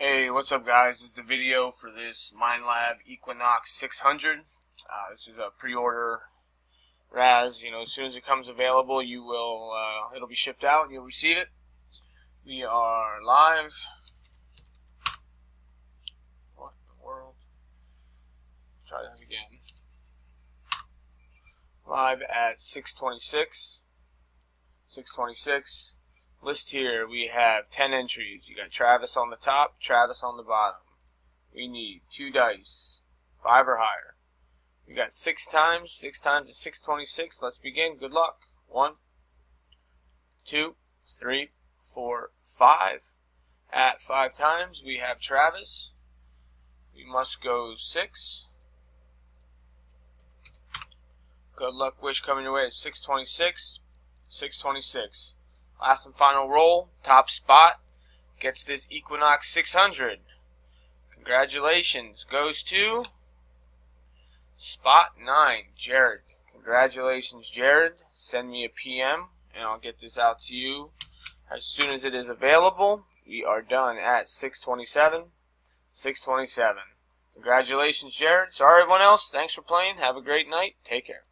Hey, what's up guys? This is the video for this Minelab Equinox 600. This is a pre-order RAS. As soon as it comes available, it'll be shipped out and you'll receive it. We are live. What in the world? Try that again. Live at 6:26. List here, we have 10 entries. You got Travis on the top, Travis on the bottom. We need 2 dice, 5 or higher. We got 6 times. 6 times is 626. Let's begin. Good luck. 1, 2, 3, 4, 5. At 5 times, we have Travis. We must go 6. Good luck wish coming your way is 626. 626. Last and final roll, top spot, gets this Equinox 600. Congratulations, goes to spot 9, Jared. Congratulations, Jared. Send me a PM, and I'll get this out to you as soon as it is available. We are done at 6:27. Congratulations, Jared. Sorry, everyone else. Thanks for playing. Have a great night. Take care.